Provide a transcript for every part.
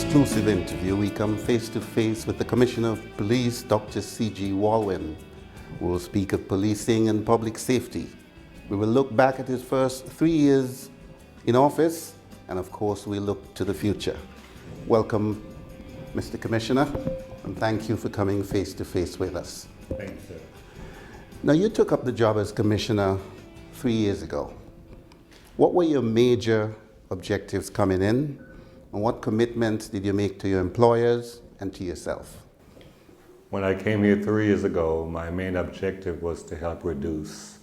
Exclusive interview, we come face to face with the Commissioner of Police, Dr. C.G. Walwyn, who will speak of policing and public safety. We will look back at his first 3 years in office, and of course, we look to the future. Welcome, Mr. Commissioner, and thank you for coming face to face with us. Thank you, sir. Now, you took up the job as Commissioner 3 years ago. What were your major objectives coming in? And what commitments did you make to your employers and to yourself? When I came here 3 years ago, my main objective was to help reduce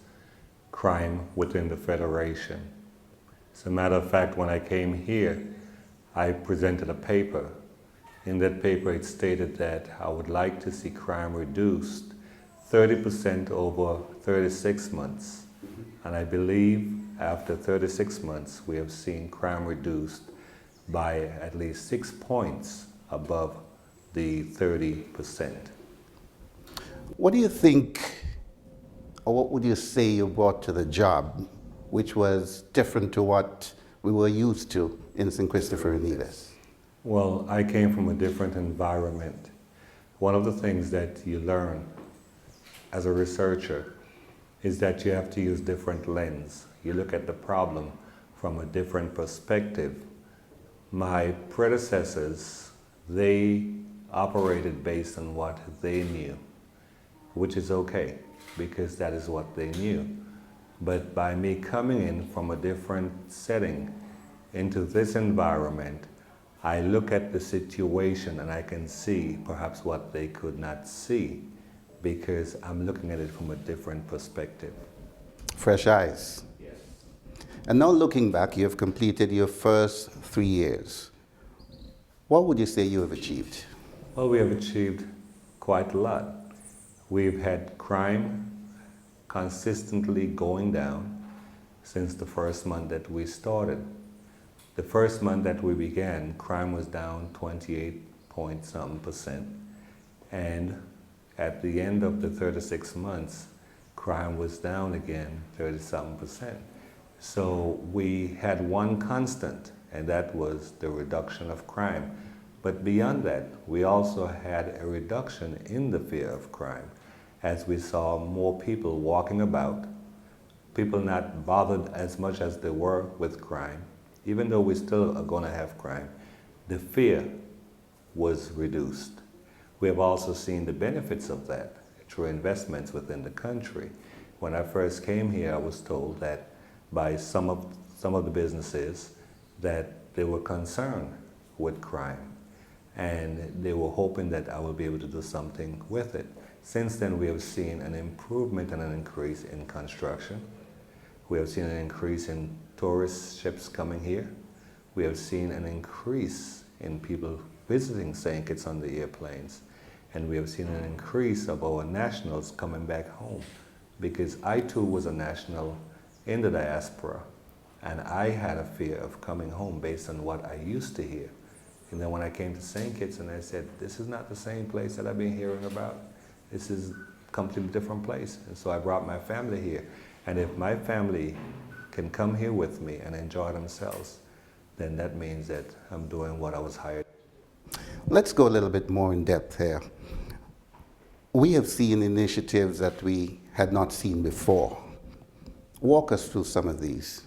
crime within the Federation. As a matter of fact, when I came here, I presented a paper. In that paper, it stated that I would like to see crime reduced 30% over 36 months. And I believe after 36 months, we have seen crime reduced by at least 6 points above the 30%. What do you think, or what would you say you brought to the job, which was different to what we were used to in St. Christopher and Nevis? Well, I came from a different environment. One of the things that you learn as a researcher is that you have to use different lens. You look at the problem from a different perspective. My predecessors, they operated based on what they knew, which is okay, because that is what they knew. But by me coming in from a different setting into this environment, I look at the situation and I can see perhaps what they could not see, because I'm looking at it from a different perspective. Fresh eyes. Yes. And now looking back, you have completed your first 3 years. What would you say you have achieved? Well, we have achieved quite a lot. We've had crime consistently going down since the first month that we started. The first month that we began, crime was down 28-point-something%. And at the end of the 36 months, crime was down again 30-something%. So we had one constant, and that was the reduction of crime. But beyond that, we also had a reduction in the fear of crime, as we saw more people walking about, people not bothered as much as they were with crime. Even though we still are going to have crime, the fear was reduced. We have also seen the benefits of that through investments within the country. When I first came here, I was told that by some of the businesses that they were concerned with crime, and they were hoping that I would be able to do something with it. Since then, we have seen an improvement and an increase in construction. We have seen an increase in tourist ships coming here. We have seen an increase in people visiting St. Kitts on the airplanes. And we have seen an increase of our nationals coming back home, because I too was a national in the diaspora, and I had a fear of coming home based on what I used to hear. And then when I came to St. Kitts and I said, this is not the same place that I've been hearing about. This is a completely different place. And so I brought my family here. And if my family can come here with me and enjoy themselves, then that means that I'm doing what I was hired. Let's go a little bit more in depth here. We have seen initiatives that we had not seen before. Walk us through some of these.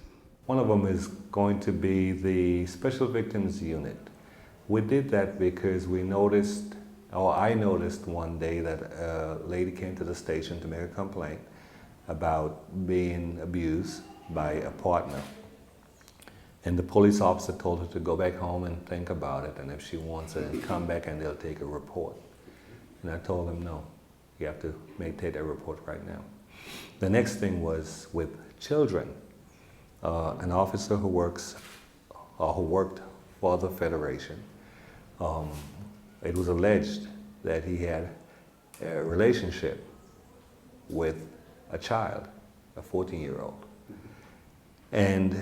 One of them is going to be the Special Victims Unit. We did that because we noticed, or I noticed one day that a lady came to the station to make a complaint about being abused by a partner. And the police officer told her to go back home and think about it, and if she wants it, come back and they'll take a report. And I told him, no, you have to take that report right now. The next thing was with children. An officer who worked for the Federation, it was alleged that he had a relationship with a child, a 14-year-old. And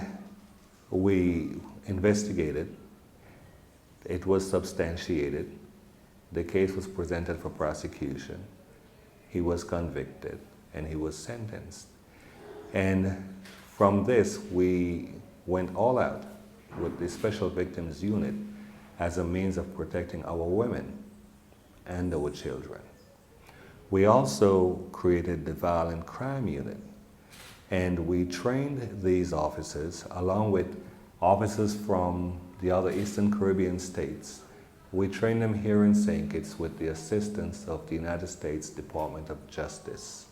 we investigated. It was substantiated. The case was presented for prosecution. He was convicted and he was sentenced. And from this, we went all out with the Special Victims Unit as a means of protecting our women and our children. We also created the Violent Crime Unit, and we trained these officers along with officers from the other Eastern Caribbean states. We trained them here in St. Kitts with the assistance of the United States Department of Justice.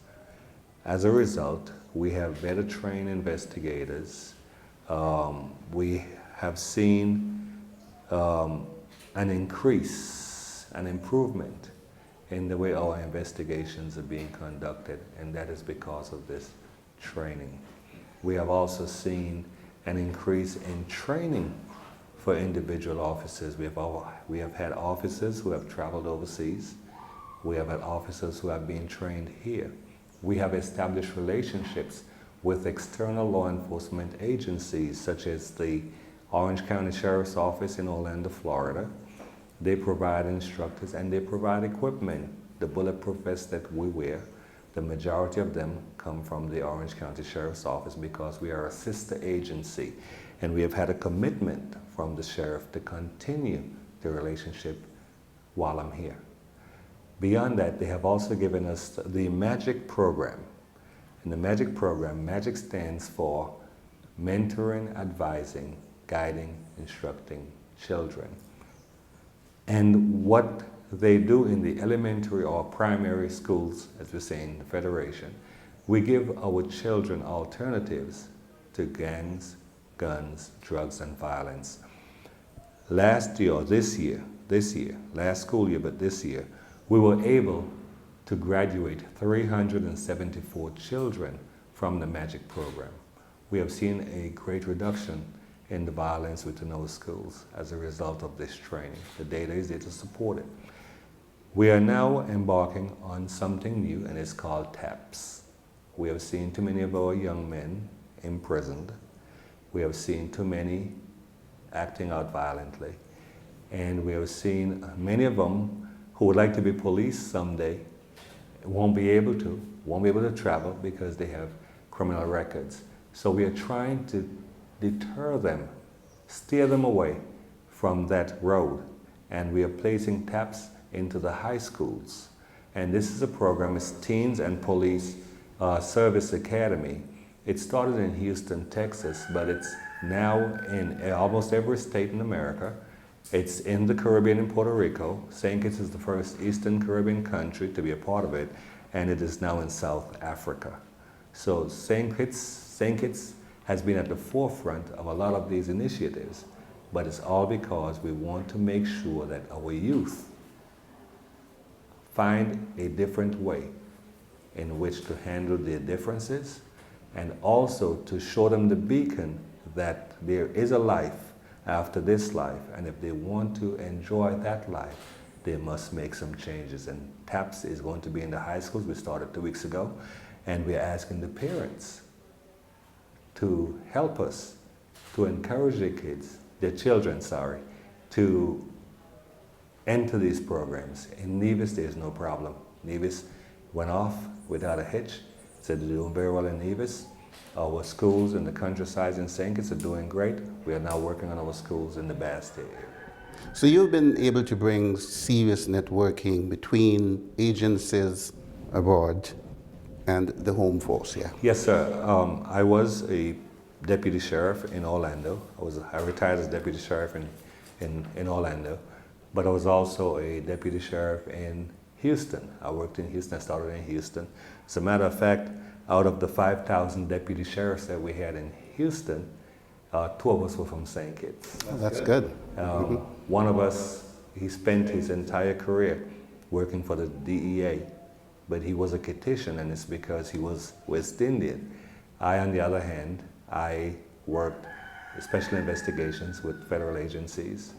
As a result, we have better trained investigators. We have seen an increase, an improvement in the way our investigations are being conducted, and that is because of this training. We have also seen an increase in training for individual officers. We have had officers who have traveled overseas. We have had officers who have been trained here. We have established relationships with external law enforcement agencies such as the Orange County Sheriff's Office in Orlando, Florida. They provide instructors and they provide equipment. The bulletproof vests that we wear, the majority of them come from the Orange County Sheriff's Office because we are a sister agency, and we have had a commitment from the sheriff to continue the relationship while I'm here. Beyond that, they have also given us the MAGIC program. And the MAGIC program, MAGIC stands for Mentoring, Advising, Guiding, Instructing Children. And what they do in the elementary or primary schools, as we say in the Federation, we give our children alternatives to gangs, guns, drugs, and violence. Last year, or this year, last school year, but this year, we were able to graduate 374 children from the MAGIC program. We have seen a great reduction in the violence within those schools as a result of this training. The data is there to support it. We are now embarking on something new, and it's called TAPS. We have seen too many of our young men imprisoned. We have seen too many acting out violently. And we have seen many of them who would like to be police someday won't be able to travel because they have criminal records. So we are trying to deter them, steer them away from that road. And we are placing TAPS into the high schools. And this is a program, it's Teens and Police Service Academy. It started in Houston, Texas, but it's now in almost every state in America. It's in the Caribbean in Puerto Rico. St. Kitts is the first Eastern Caribbean country to be a part of it, and it is now in South Africa. So St. Kitts has been at the forefront of a lot of these initiatives, but it's all because we want to make sure that our youth find a different way in which to handle their differences, and also to show them the beacon that there is a life after this life, and if they want to enjoy that life, they must make some changes. And TAPS is going to be in the high schools. We started 2 weeks ago, and we're asking the parents to help us to encourage their children, to enter these programs. In Nevis, there's no problem. Nevis went off without a hitch, said they're doing very well in Nevis. Our schools in the countryside in St. Kitts are doing great. We are now working on our schools in the Bass State area. So you've been able to bring serious networking between agencies abroad and the home force, yeah? Yes, sir. I was a deputy sheriff in Orlando. I retired as deputy sheriff in Orlando, but I was also a deputy sheriff in Houston. I worked in Houston. I started in Houston. As a matter of fact, out of the 5,000 deputy sheriffs that we had in Houston, 2 of us were from St. Kitts. Oh, that's good. One of us, he spent his entire career working for the DEA, but he was a Kittitian, and it's because he was West Indian. I, on the other hand, I worked special investigations with federal agencies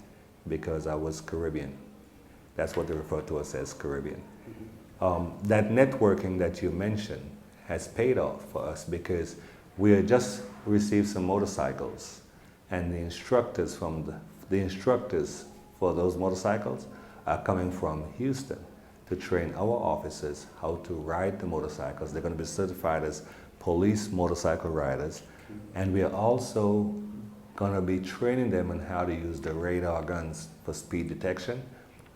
because I was Caribbean. That's what they refer to us as Caribbean. That networking that you mentioned has paid off for us because we had just received some motorcycles, and the instructors for those motorcycles are coming from Houston to train our officers how to ride the motorcycles. They're going to be certified as police motorcycle riders, and we are also going to be training them on how to use the radar guns for speed detection,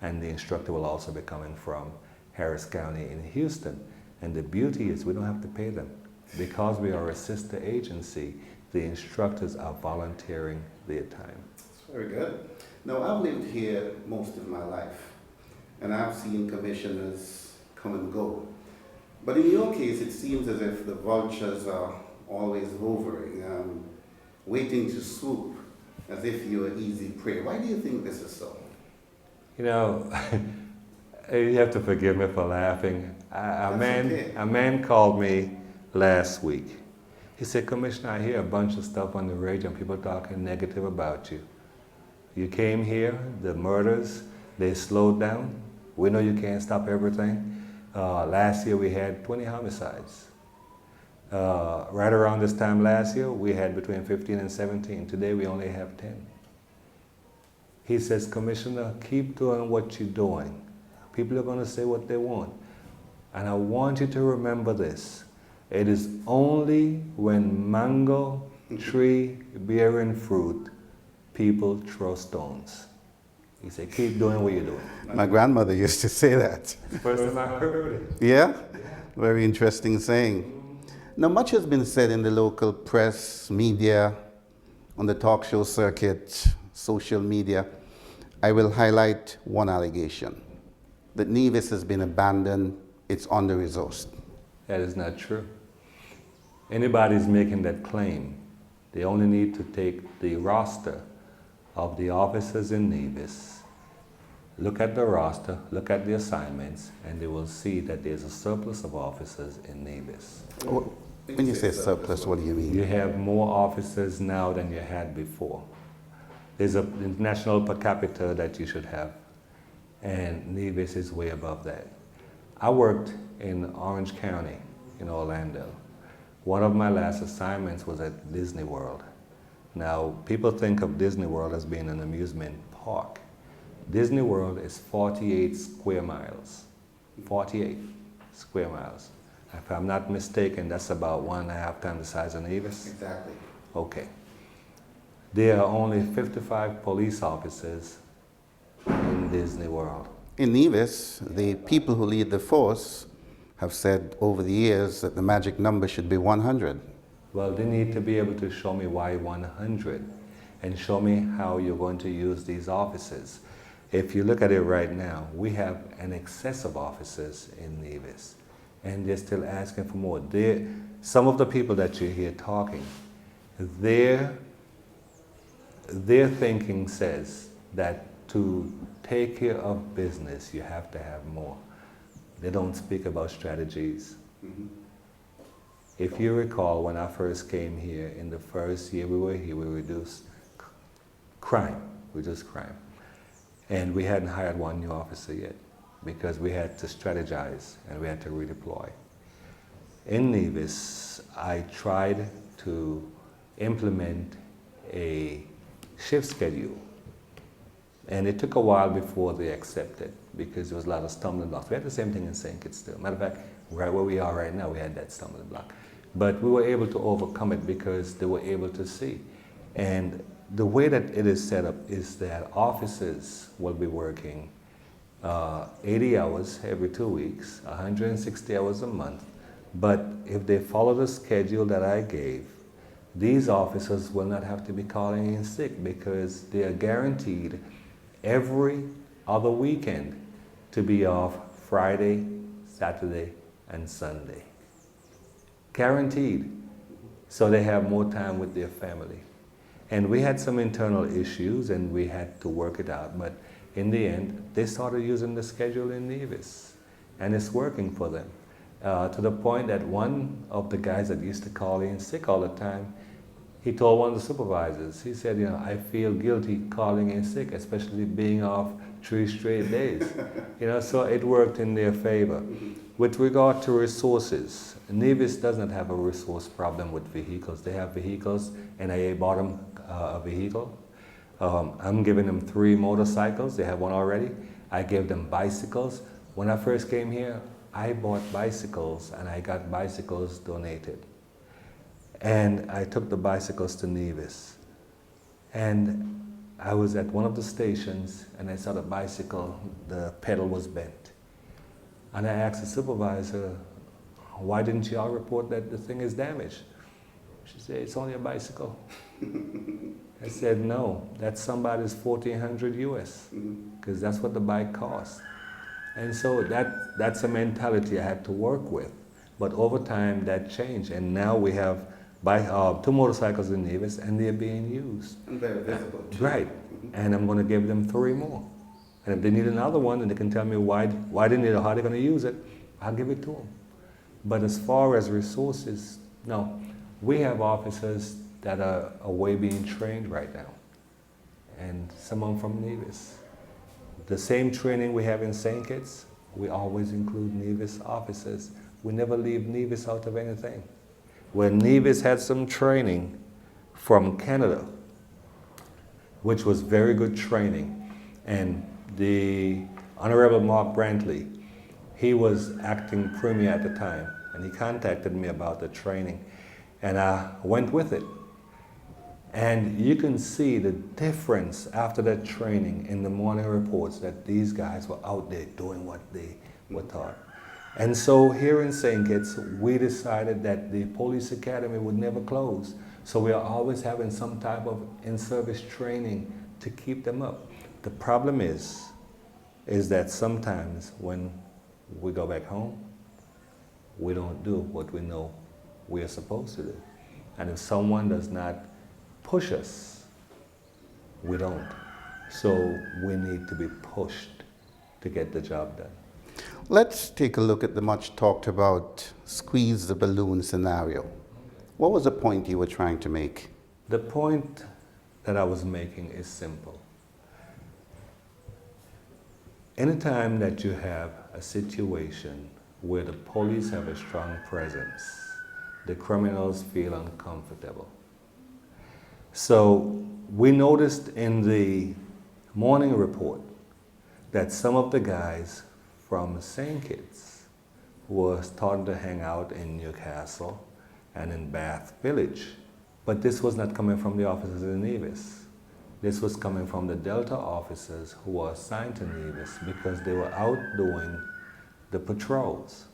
and the instructor will also be coming from Harris County in Houston. And the beauty is we don't have to pay them. Because we are a sister agency, the instructors are volunteering their time. That's very good. Now, I've lived here most of my life, and I've seen commissioners come and go. But in your case, it seems as if the vultures are always hovering, waiting to swoop, as if you're easy prey. Why do you think this is so? You know, you have to forgive me for laughing. A man called me last week. He said, Commissioner, I hear a bunch of stuff on the radio and people talking negative about you. You came here, the murders, they slowed down. We know you can't stop everything. Last year we had 20 homicides. Right around this time last year, we had between 15 and 17. Today we only have 10. He says, Commissioner, keep doing what you're doing. People are going to say what they want. And I want you to remember this. It is only when mango tree bearing fruit, people throw stones. He said, keep doing what you're doing. My grandmother used to say that. First time I heard it. Yeah? Very interesting saying. Now, much has been said in the local press, media, on the talk show circuit, social media. I will highlight one allegation, that Nevis has been abandoned, it's under-resourced. That is not true. Anybody's making that claim, they only need to take the roster of the officers in Nevis, look at the roster, look at the assignments, and they will see that there's a surplus of officers in Nevis. When you say surplus, what do you mean? You have more officers now than you had before. There's a national per capita that you should have, and Nevis is way above that. I worked in Orange County in Orlando. One of my last assignments was at Disney World. Now, people think of Disney World as being an amusement park. Disney World is 48 square miles. 48 square miles. If I'm not mistaken, that's about 1.5 times the size of Nevis. Exactly. Okay. There are only 55 police officers in Disney World. In Nevis, the people who lead the force have said over the years that the magic number should be 100. Well, they need to be able to show me why 100 and show me how you're going to use these officers. If you look at it right now, we have an excess of officers in Nevis, and they're still asking for more. Some of the people that you hear talking, their thinking says that to take care of business, you have to have more. They don't speak about strategies. Mm-hmm. If you recall, when I first came here, in the first year we were here, we reduced crime. And we hadn't hired one new officer yet because we had to strategize and we had to redeploy. In Nevis, I tried to implement a shift schedule. And it took a while before they accepted because there was a lot of stumbling blocks. We had the same thing in St. Kitts still. Matter of fact, right where we are right now, we had that stumbling block. But we were able to overcome it because they were able to see. And the way that it is set up is that officers will be working 80 hours every 2 weeks, 160 hours a month. But if they follow the schedule that I gave, these officers will not have to be calling in sick because they are guaranteed every other weekend to be off Friday, Saturday, and Sunday. Guaranteed. So they have more time with their family. And we had some internal issues and we had to work it out, but in the end, they started using the schedule in Nevis, and it's working for them. To the point that one of the guys that used to call in sick all the time, he told one of the supervisors, he said, I feel guilty calling in sick, especially being off 3 straight days. So it worked in their favor. With regard to resources, Nevis doesn't have a resource problem with vehicles. They have vehicles, NIA bought them a vehicle. I'm giving them 3 motorcycles. They have one already. I gave them bicycles. When I first came here, I bought bicycles and I got bicycles donated. And I took the bicycles to Nevis. And I was at one of the stations and I saw the bicycle, the pedal was bent. And I asked the supervisor, why didn't y'all report that the thing is damaged? She said, it's only a bicycle. I said, no, that's somebody's 1,400 US, because that's what the bike costs. And so that's a mentality I had to work with. But over time that changed, and now we have 2 motorcycles in Nevis, and they're being used. And very visible too. Right, and I'm going to give them 3 more. And if they need another one, and they can tell me why they need it or how they're going to use it, I'll give it to them. But as far as resources, no. We have officers that are away being trained right now, and some of them from Nevis. The same training we have in St. Kitts, we always include Nevis officers. We never leave Nevis out of anything. When Nevis had some training from Canada, which was very good training, and the Honorable Mark Brantley, he was acting premier at the time, and he contacted me about the training, and I went with it. And you can see the difference after that training in the morning reports that these guys were out there doing what they were taught. And so here in St. Kitts, we decided that the police academy would never close. So we are always having some type of in-service training to keep them up. The problem is that sometimes when we go back home, we don't do what we know we are supposed to do. And if someone does not push us, we don't. So we need to be pushed to get the job done. Let's take a look at the much talked about squeeze the balloon scenario. What was the point you were trying to make? The point that I was making is simple. Anytime that you have a situation where the police have a strong presence, the criminals feel uncomfortable. So we noticed in the morning report that some of the guys from St. Kitts were starting to hang out in Newcastle and in Bath Village. But this was not coming from the officers in Nevis. This was coming from the Delta officers who were assigned to Nevis because they were out doing the patrols.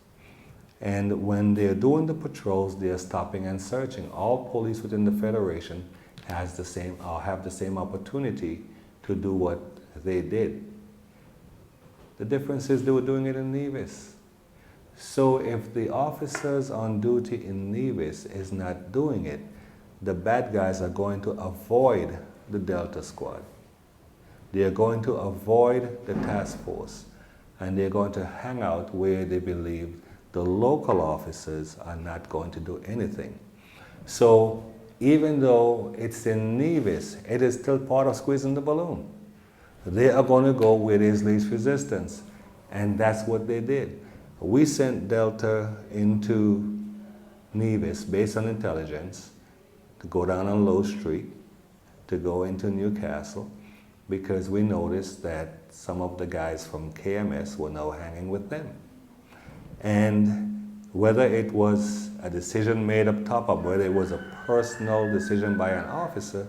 And when they're doing the patrols, they're stopping and searching. All police within the Federation have the same opportunity to do what they did. The difference is they were doing it in Nevis. So if the officers on duty in Nevis is not doing it, the bad guys are going to avoid the Delta squad. They are going to avoid the task force, and they're going to hang out where they believe the local officers are not going to do anything. So even though it's in Nevis, it is still part of squeezing the balloon. They are going to go where there's least resistance, and that's what they did. We sent Delta into Nevis based on intelligence to go down on Low Street, to go into Newcastle, because we noticed that some of the guys from KMS were now hanging with them. And whether it was a decision made up top or whether it was a personal decision by an officer,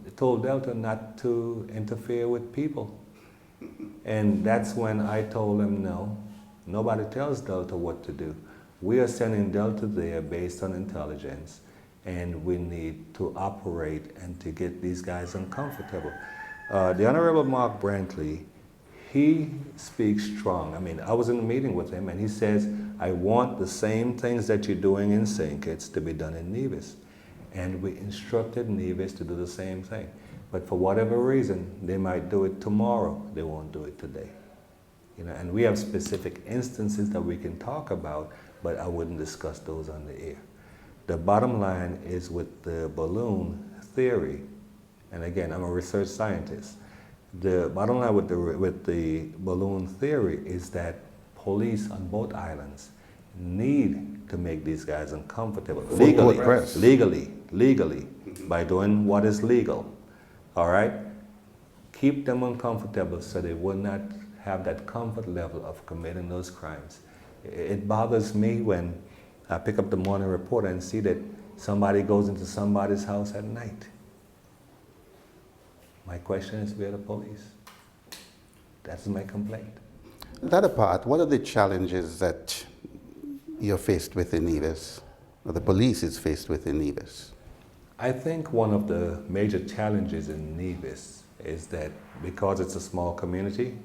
it told Delta not to interfere with people. And that's when I told them, no, nobody tells Delta what to do. We are sending Delta there based on intelligence, and we need to operate and to get these guys uncomfortable. The Honorable Mark Brantley, he speaks strong. I mean, I was in a meeting with him, and he says, I want the same things that you're doing in St. Kitts to be done in Nevis. And we instructed Nevis to do the same thing. But for whatever reason, they might do it tomorrow. They won't do it today. You know, and we have specific instances that we can talk about, but I wouldn't discuss those on the air. The bottom line is with the balloon theory, and again, I'm a research scientist. The bottom line with the balloon theory is that police on both islands need to make these guys uncomfortable legally, by doing what is legal. All right? Keep them uncomfortable so they will not have that comfort level of committing those crimes. It bothers me when I pick up the morning report and see that somebody goes into somebody's house at night. My question is, where are the police? That's my complaint. That apart, what are the challenges that you're faced with in Nevis, or the police is faced with in Nevis? I think one of the major challenges in Nevis is that because it's a small community,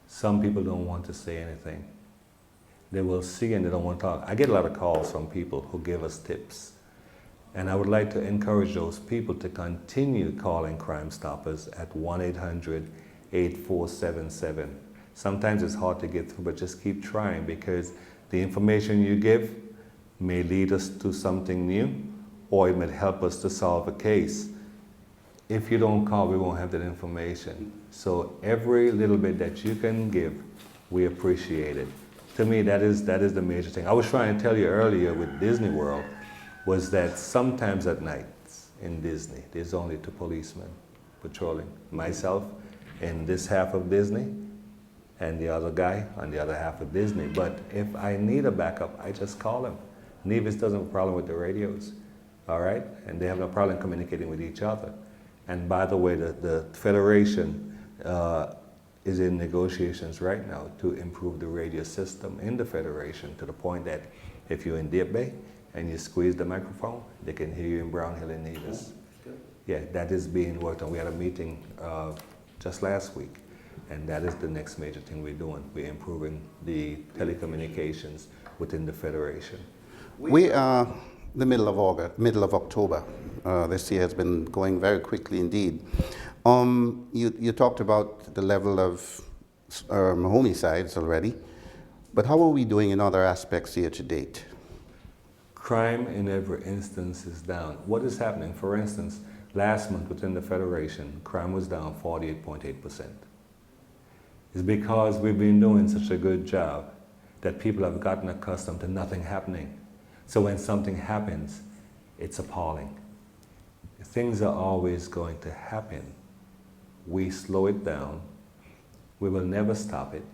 some people don't want to say anything. They will see and they don't want to talk. I get a lot of calls from people who give us tips. And I would like to encourage those people to continue calling Crime Stoppers at 1-800-8477. Sometimes it's hard to get through, but just keep trying, because the information you give may lead us to something new, or it might help us to solve a case. If you don't call, we won't have that information. So every little bit that you can give, we appreciate it. To me, that is the major thing. I was trying to tell you earlier with Disney World, was that sometimes at night in Disney, there's only 2 policemen patrolling. Myself in this half of Disney, and the other guy on the other half of Disney. But if I need a backup, I just call him. Nevis doesn't have a problem with the radios, all right? And they have no problem communicating with each other. And by the way, the Federation is in negotiations right now to improve the radio system in the Federation, to the point that if you're in Deep Bay and you squeeze the microphone, they can hear you in Brown Hill and Nevis. Yeah, that is being worked on. We had a meeting just last week, and that is the next major thing we're doing. We're improving the telecommunications within the Federation. We are the middle of October. This year has been going very quickly indeed. You talked about the level of homicides already, but how are we doing in other aspects year to date? Crime in every instance is down. What is happening? For instance, last month within the Federation, crime was down 48.8%. It's because we've been doing such a good job that people have gotten accustomed to nothing happening. So when something happens, it's appalling. Things are always going to happen. We slow it down. We will never stop it.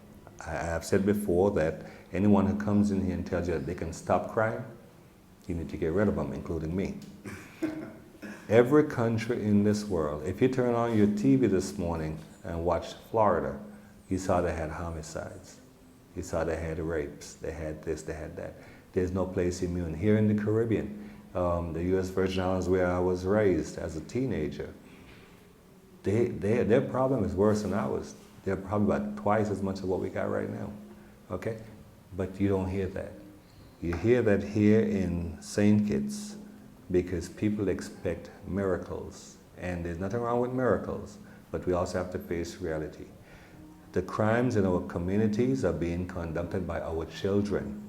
I have said before that anyone who comes in here and tells you that they can stop crime, you need to get rid of them, including me. Every country in this world, if you turn on your TV this morning and watch Florida, you saw they had homicides. You saw they had rapes. They had this, they had that. There's no place immune. Here in the Caribbean, the U.S. Virgin Islands, where I was raised as a teenager, their problem is worse than ours. They're probably about twice as much as what we got right now, okay? But you don't hear that. You hear that here in St. Kitts because people expect miracles, and there's nothing wrong with miracles, but we also have to face reality. The crimes in our communities are being conducted by our children.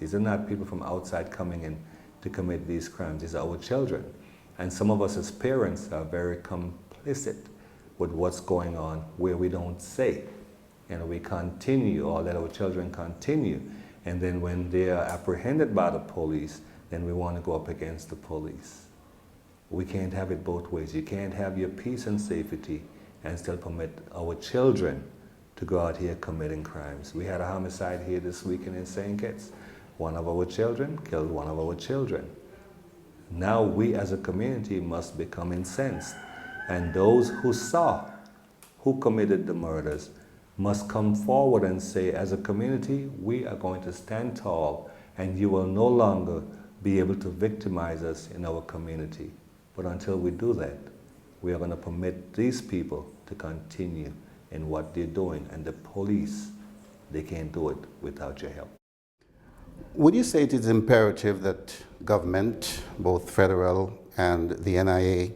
These are not people from outside coming in to commit these crimes. These are our children. And some of us as parents are very complicit with what's going on where we don't say. And we continue, or let our children continue. And then when they are apprehended by the police, then we want to go up against the police. We can't have it both ways. You can't have your peace and safety and still permit our children to go out here committing crimes. We had a homicide here this weekend in St. Kitts. One of our children killed one of our children. Now we as a community must become incensed. And those who saw who committed the murders must come forward and say, as a community, we are going to stand tall, and you will no longer be able to victimize us in our community. But until we do that, we are going to permit these people to continue in what they're doing. And the police, they can't do it without your help. Would you say it is imperative that government, both federal and the NIA,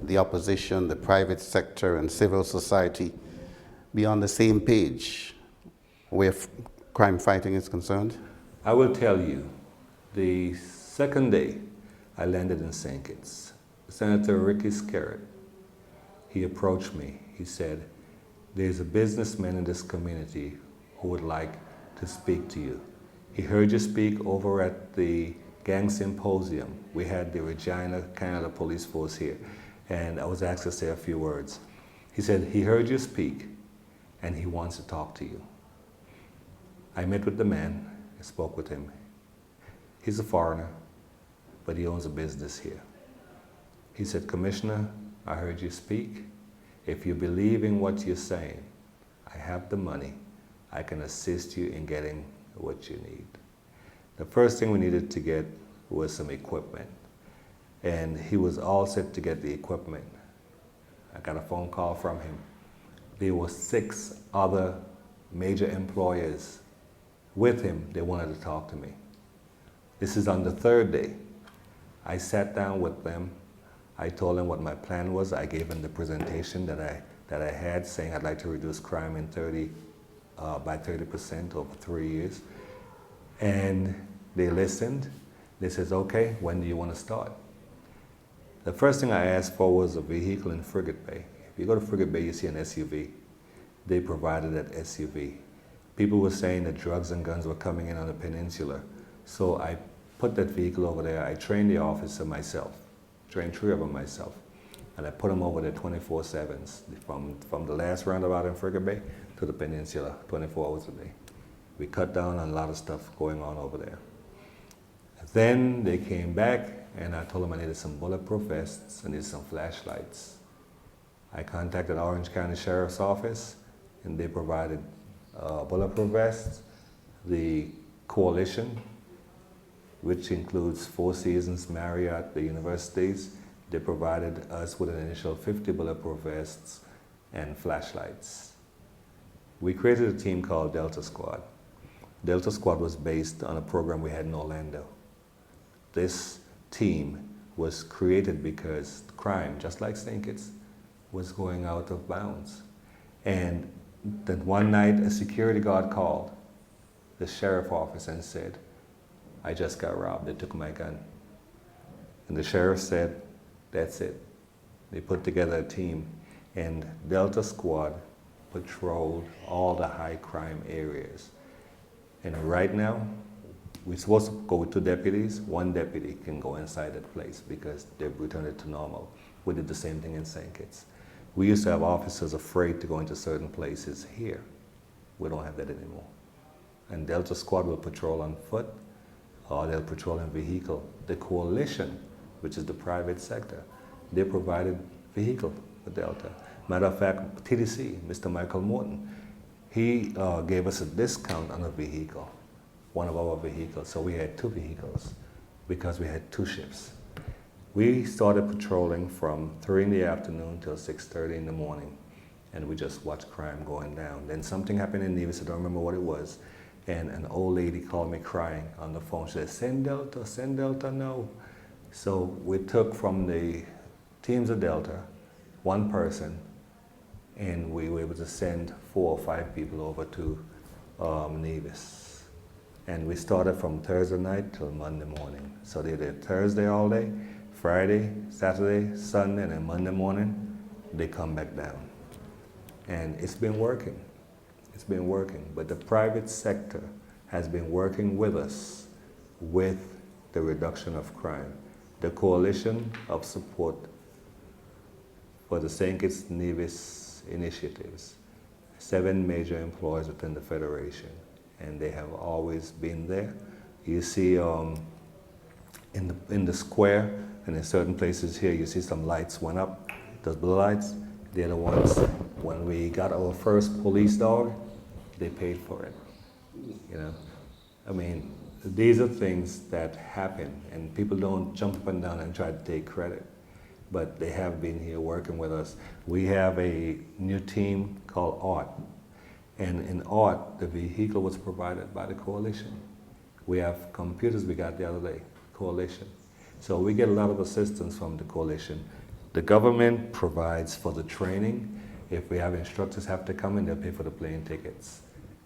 the opposition, the private sector, and civil society be on the same page where crime fighting is concerned? I will tell you, the second day I landed in St. Kitts, Senator Ricky Skerritt, he approached me. He said, there's a businessman in this community who would like to speak to you. He heard you speak over at the gang symposium. We had the Regina, Canada Police Force here, and I was asked to say a few words. He said, he heard you speak, and he wants to talk to you. I met with the man, I spoke with him. He's a foreigner, but he owns a business here. He said, Commissioner, I heard you speak, If you believe in what you're saying, I have the money, I can assist you in getting what you need. The first thing we needed to get was some equipment. And he was all set to get the equipment. I got a phone call from him. There were 6 other major employers with him. They wanted to talk to me. This is on the 3rd day. I sat down with them. I told them what my plan was. I gave them the presentation that I had, saying I'd like to reduce crime by 30% over 3 years. And they listened. They said, okay, when do you want to start? The first thing I asked for was a vehicle in Frigate Bay. If you go to Frigate Bay, you see an SUV. They provided that SUV. People were saying that drugs and guns were coming in on the peninsula. So I put that vehicle over there. I trained the officer myself, trained 3 of them myself. And I put them over there 24/7s, from the last roundabout in Frigate Bay to the peninsula, 24 hours a day. We cut down on a lot of stuff going on over there. Then they came back, and I told them I needed some bulletproof vests, I needed some flashlights. I contacted Orange County Sheriff's Office, and they provided bulletproof vests. The coalition, which includes Four Seasons, Marriott, the universities, they provided us with an initial 50 bulletproof vests and flashlights. We created a team called Delta Squad. Delta Squad was based on a program we had in Orlando. This team was created because crime, just like St. Kitts, was going out of bounds. And then one night, a security guard called the sheriff's office and said, I just got robbed, they took my gun. And the sheriff said, that's it. They put together a team, and Delta Squad patrolled all the high crime areas. And right now, we're supposed to go with 2 deputies. 1 deputy can go inside that place because they've returned it to normal. We did the same thing in St. Kitts. We used to have officers afraid to go into certain places here. We don't have that anymore. And Delta Squad will patrol on foot, or they'll patrol in vehicle. The coalition, which is the private sector, they provided vehicle for Delta. Matter of fact, TDC, Mr. Michael Morton, he gave us a discount on a vehicle, one of our vehicles. So we had 2 vehicles because we had 2 shifts. We started patrolling from 3 in the afternoon till 6:30 in the morning, and we just watched crime going down. Then something happened in Nevis, I don't remember what it was, and an old lady called me crying on the phone. She said, send Delta now. So we took from the teams of Delta 1 person, and we were able to send 4 or 5 people over to Nevis. And we started from Thursday night till Monday morning. So they did Thursday all day, Friday, Saturday, Sunday, and then Monday morning, they come back down. And it's been working. It's been working. But the private sector has been working with us with the reduction of crime. The coalition of support for the St. Kitts Nevis initiatives, 7 major employers within the Federation, and they have always been there. You see in the square and in certain places here, you see some lights went up. Those blue lights, they're the ones, when we got our first police dog, they paid for it. You know, I mean, these are things that happen, and people don't jump up and down and try to take credit, but they have been here working with us. We have a new team called ART, and in ART, the vehicle was provided by the coalition. We have computers we got the other day, coalition. So we get a lot of assistance from the coalition. The government provides for the training. If we have instructors have to come in, they'll pay for the plane tickets.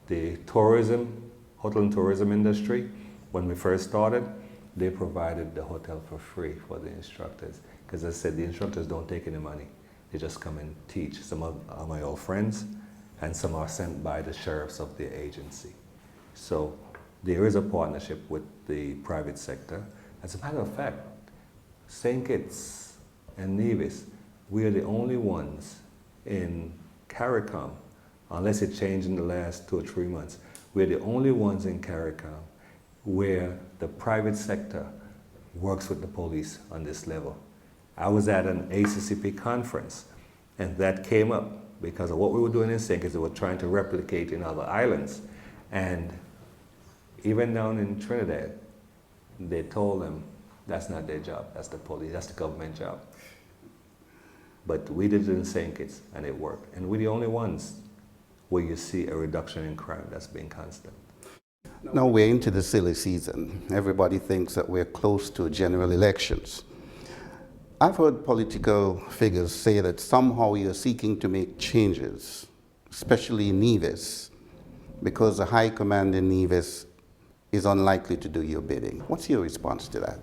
The tourism, hotel and tourism industry, when we first started, they provided the hotel for free for the instructors. Because as I said, the instructors don't take any money. They just come and teach. Some are my old friends, and some are sent by the sheriffs of the agency. So there is a partnership with the private sector. As a matter of fact, St. Kitts and Nevis, we are the only ones in CARICOM, unless it changed in the last 2 or 3 months, we're the only ones in CARICOM where the private sector works with the police on this level. I was at an ACCP conference, And that came up because of what we were doing in St. Kitts, we were trying to replicate in other islands. And even down in Trinidad, they told them that's not their job, that's the police, that's the government job. But we did it in St. Kitts and it worked. And we're the only ones where you see a reduction in crime that's been constant. Now we're into the silly season. Everybody thinks that we're close to general elections. I've heard political figures say that somehow you're seeking to make changes, especially in Nevis, because the high command in Nevis is unlikely to do your bidding. What's your response to that?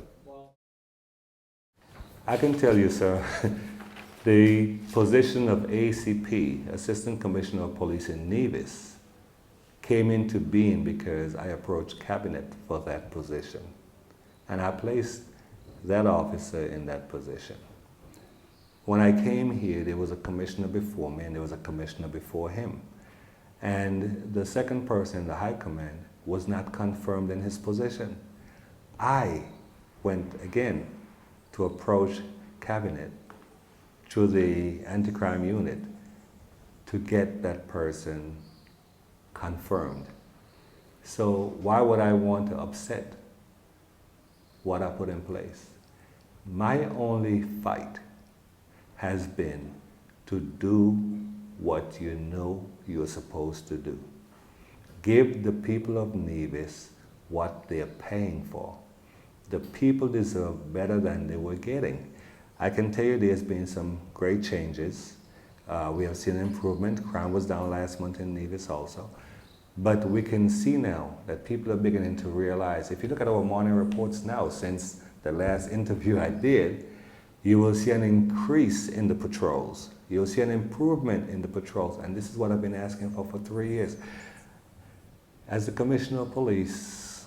I can tell you, sir, the position of ACP, Assistant Commissioner of Police in Nevis, came into being because I approached Cabinet for that position. And I placed that officer in that position. When I came here, there was a commissioner before me and there was a commissioner before him. And the second person in the high command was not confirmed in his position. I went again to approach Cabinet through the anti-crime unit to get that person confirmed. So why would I want to upset what I put in place? My only fight has been to do what you know you're supposed to do. Give the people of Nevis what they're paying for. The people deserve better than they were getting. I can tell you there's been some great changes. We have seen improvement. Crime was down last month in Nevis also. But we can see now that people are beginning to realize, if you look at our morning reports now, since the last interview I did, you will see an increase in the patrols. You'll see an improvement in the patrols. And this is what I've been asking for 3 years. As the Commissioner of Police,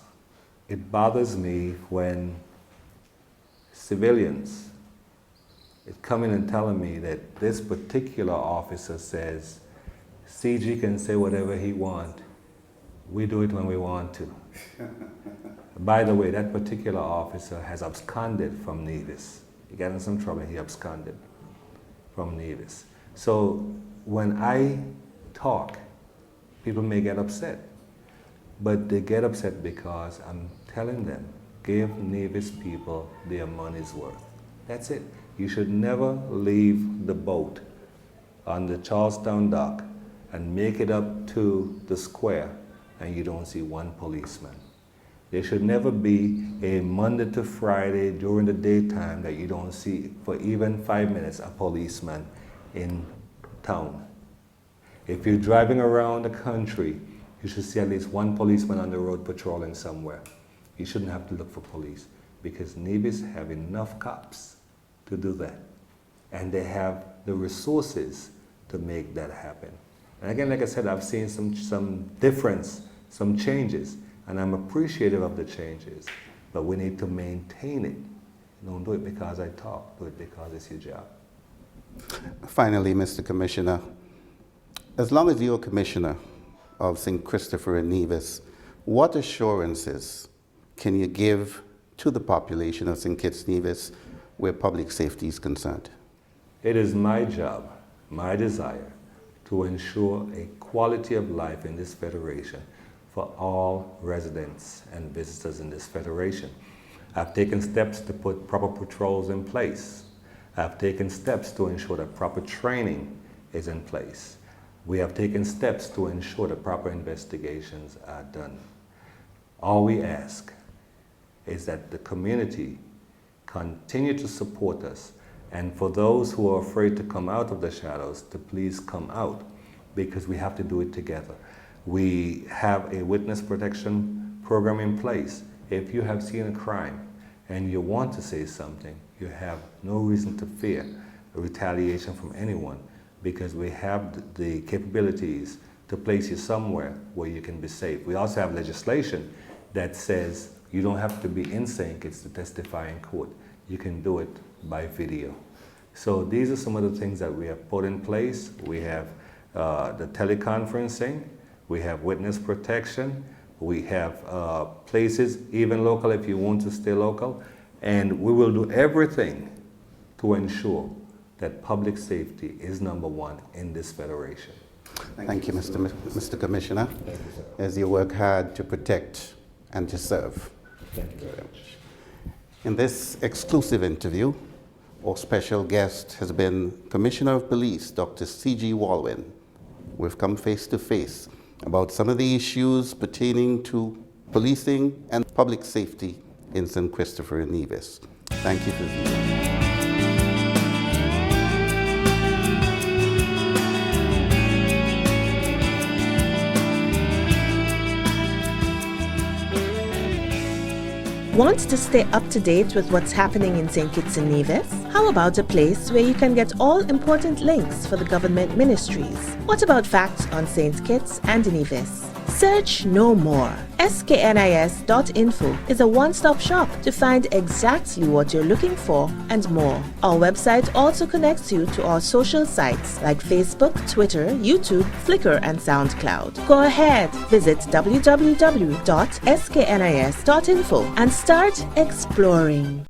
it bothers me when civilians come in and telling me that this particular officer says, CG can say whatever he wants. We do it when we want to. By the way, that particular officer has absconded from Nevis. He got in some trouble, he absconded from Nevis. So when I talk, people may get upset. But they get upset because I'm telling them, give Nevis people their money's worth. That's it. You should never leave the boat on the Charlestown dock and make it up to the square and you don't see one policeman. There should never be a Monday to Friday during the daytime that you don't see, for even 5 minutes, a policeman in town. If you're driving around the country, you should see at least one policeman on the road patrolling somewhere. You shouldn't have to look for police because Nevis have enough cops to do that. And they have the resources to make that happen. And again, like I said, I've seen some difference, some changes, and I'm appreciative of the changes, but we need to maintain it. Don't do it because I talk, do it because it's your job. Finally, Mr. Commissioner, as long as you're Commissioner of St. Christopher and Nevis, what assurances can you give to the population of St. Kitts Nevis where public safety is concerned? It is my job, my desire, to ensure a quality of life in this federation for all residents and visitors in this federation. I've taken steps to put proper patrols in place. I've taken steps to ensure that proper training is in place. We have taken steps to ensure that proper investigations are done. All we ask is that the community continue to support us, and for those who are afraid to come out of the shadows, to please come out, because we have to do it together. We have a witness protection program in place. If you have seen a crime and you want to say something, you have no reason to fear a retaliation from anyone, because we have the capabilities to place you somewhere where you can be safe. We also have legislation that says you don't have to be in St. Kitts to testify in court. You can do it by video. So these are some of the things that we have put in place. We have the teleconferencing, we have witness protection, we have places, even local if you want to stay local, and we will do everything to ensure that that public safety is number one in this federation. Thank you, Mr. Commissioner, as you work hard to protect and to serve. Thank you very much. In this exclusive interview, our special guest has been Commissioner of Police, Dr. C.G. Walwyn. We've come face to face about some of the issues pertaining to policing and public safety in St. Christopher and Nevis. Thank you for viewing. Want to stay up to date with what's happening in St. Kitts and Nevis? How about a place where you can get all important links for the government ministries? What about facts on St. Kitts and Nevis? Search no more. SKNIS.info is a one-stop shop to find exactly what you're looking for and more. Our website also connects you to our social sites like Facebook, Twitter, YouTube, Flickr, and SoundCloud. Go ahead, visit www.sknis.info and start exploring.